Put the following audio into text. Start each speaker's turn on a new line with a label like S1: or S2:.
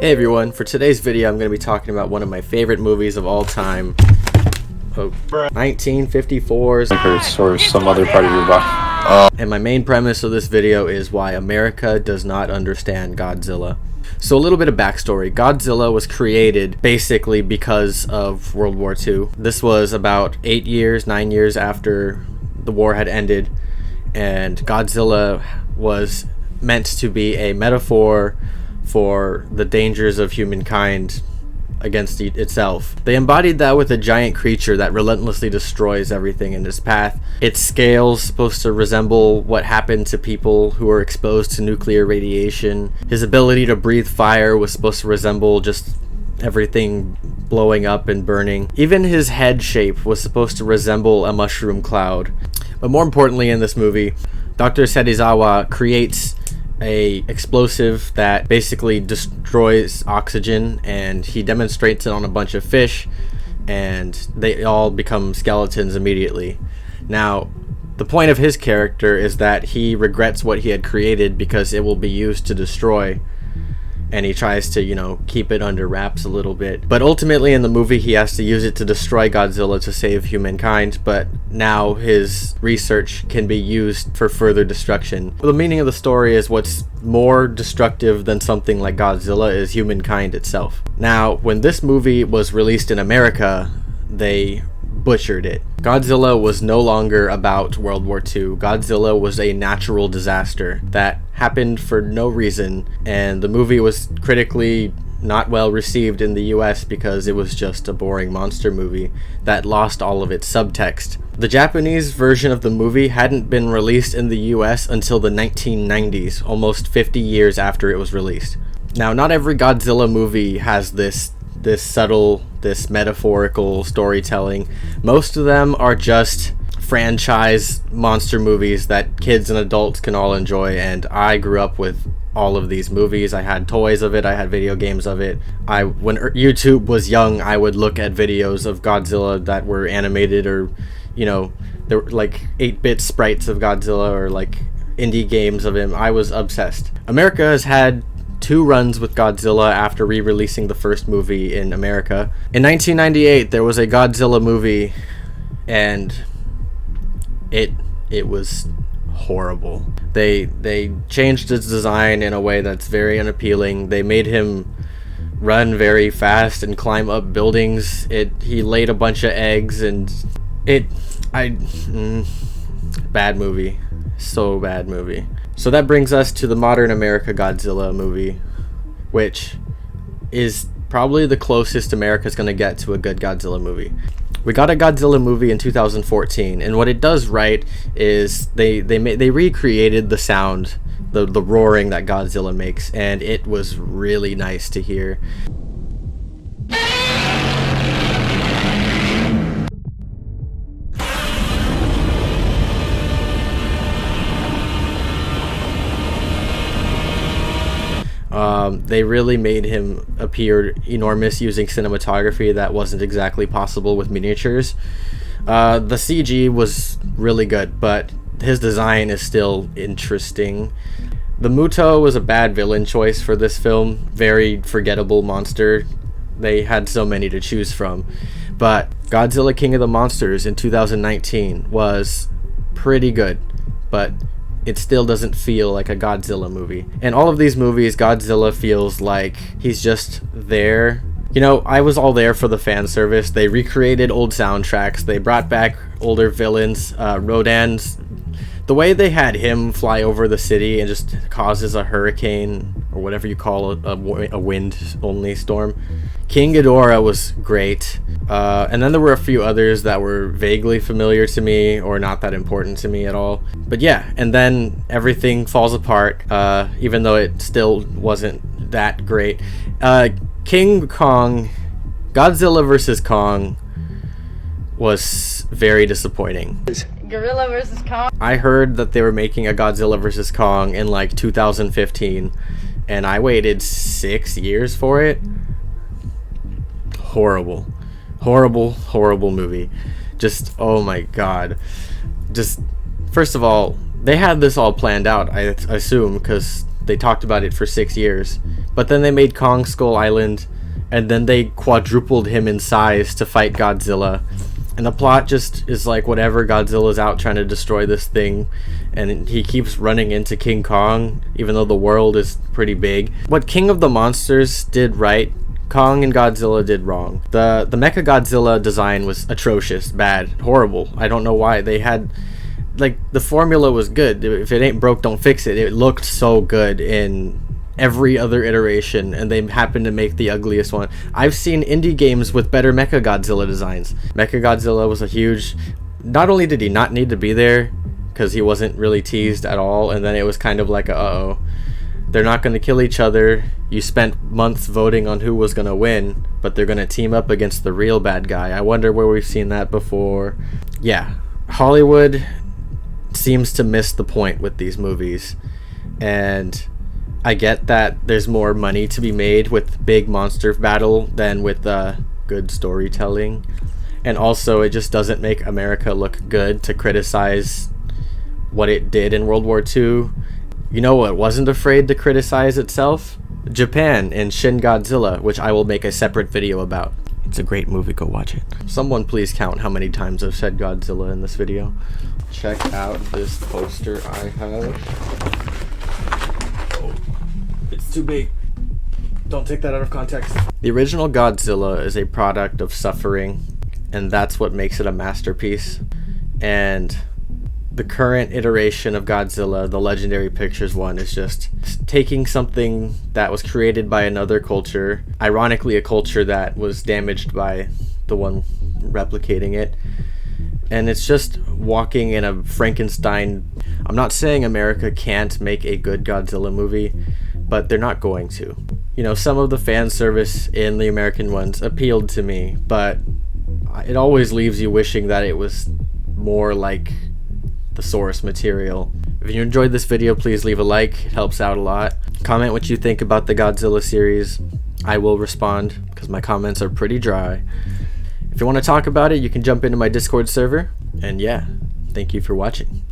S1: Hey everyone, for today's video I'm going to be talking about one of my favorite movies of all time, 1954's
S2: Hurts or some other part of your body.
S1: And my main premise of this video is why America does not understand Godzilla. So a little bit of backstory. Godzilla was created basically because of World War II. This was about 9 years after the war had ended, and Godzilla was meant to be a metaphor for the dangers of humankind against itself. They embodied that with a giant creature that relentlessly destroys everything in its path. Its scales supposed to resemble what happened to people who were exposed to nuclear radiation. His ability to breathe fire was supposed to resemble just everything blowing up and burning. Even his head shape was supposed to resemble a mushroom cloud. But more importantly, in this movie, Dr. Serizawa creates a explosive that basically destroys oxygen, and he demonstrates it on a bunch of fish, and they all become skeletons immediately. Now, the point of his character is that he regrets what he had created because it will be used to destroy, and he tries to, keep it under wraps a little bit. But ultimately in the movie he has to use it to destroy Godzilla to save humankind, but now his research can be used for further destruction. The meaning of the story is what's more destructive than something like Godzilla is humankind itself. Now, when this movie was released in America, they butchered it. Godzilla was no longer about World War II. Godzilla was a natural disaster that happened for no reason, and the movie was critically not well received in the US because it was just a boring monster movie that lost all of its subtext. The Japanese version of the movie hadn't been released in the US until the 1990s, almost 50 years after it was released. Now, not every Godzilla movie has this subtle, this metaphorical storytelling. Most of them are just franchise monster movies that kids and adults can all enjoy, and I grew up with all of these movies. I had toys of it, I had video games of it. When YouTube was young, I would look at videos of Godzilla that were animated, or there were like 8-bit sprites of Godzilla, or like indie games of him. I was obsessed. America has had 2 runs with Godzilla after re-releasing the first movie in America. In 1998 there was a Godzilla movie, and it was horrible. They changed its design in a way that's very unappealing. They made him run very fast and climb up buildings. He laid a bunch of eggs, and bad movie. So bad movie. So that brings us to the modern America Godzilla movie, which is probably the closest America's going to get to a good Godzilla movie. We got a Godzilla movie in 2014, and what it does right is they recreated the sound, the roaring that Godzilla makes, and it was really nice to hear. They really made him appear enormous using cinematography that wasn't exactly possible with miniatures. The CG was really good, but his design is still interesting. The Muto was a bad villain choice for this film. Very forgettable monster. They had so many to choose from. But Godzilla King of the Monsters in 2019 was pretty good, but it still doesn't feel like a Godzilla movie. In all of these movies, Godzilla feels like he's just there. I was all there for the fan service. They recreated old soundtracks. They brought back older villains. Rodan's, the way they had him fly over the city and just causes a hurricane, or whatever you call it, a wind-only storm. King Ghidorah was great. And then there were a few others that were vaguely familiar to me or not that important to me at all. But yeah, and then everything falls apart, even though it still wasn't that great. King Kong, Godzilla vs. Kong was very disappointing.
S3: Gorilla vs. Kong?
S1: I heard that they were making a Godzilla vs. Kong in like 2015, and I waited 6 years for it. Horrible movie. Just, oh my god. Just, first of all, they had this all planned out, I assume, because they talked about it for 6 years. But then they made Kong Skull Island, and then they quadrupled him in size to fight Godzilla. And the plot just is like whatever, Godzilla's out trying to destroy this thing, and he keeps running into King Kong, even though the world is pretty big. What King of the Monsters did right, Kong and Godzilla did wrong. The Mecha Godzilla design was atrocious, bad, horrible. I don't know why. They had, like, the formula was good. If it ain't broke, don't fix it. It looked so good in every other iteration, and they happened to make the ugliest one. I've seen indie games with better Mecha Godzilla designs. Mecha Godzilla was a huge, not only did he not need to be there because he wasn't really teased at all, and then it was kind of like uh-oh, they're not going to kill each other. You spent months voting on who was going to win, but they're going to team up against the real bad guy. I wonder where we've seen that before. Yeah, Hollywood seems to miss the point with these movies, and I get that there's more money to be made with big monster battle than with good storytelling, and also it just doesn't make America look good to criticize what it did in World War II. You know what wasn't afraid to criticize itself? Japan in Shin Godzilla, which I will make a separate video about. It's a great movie, go watch it. Someone please count how many times I've said Godzilla in this video. Check out this poster I have. It's too big. Don't take that out of context. The original Godzilla is a product of suffering, and that's what makes it a masterpiece. And the current iteration of Godzilla, the Legendary Pictures one, is just taking something that was created by another culture, ironically a culture that was damaged by the one replicating it, and it's just walking in a Frankenstein. I'm not saying America can't make a good Godzilla movie, but they're not going to. You know, some of the fan service in the American ones appealed to me, but it always leaves you wishing that it was more like the source material. If you enjoyed this video, please leave a like. It helps out a lot. Comment what you think about the Godzilla series. I will respond because my comments are pretty dry. If you want to talk about it, you can jump into my Discord server. And yeah, thank you for watching.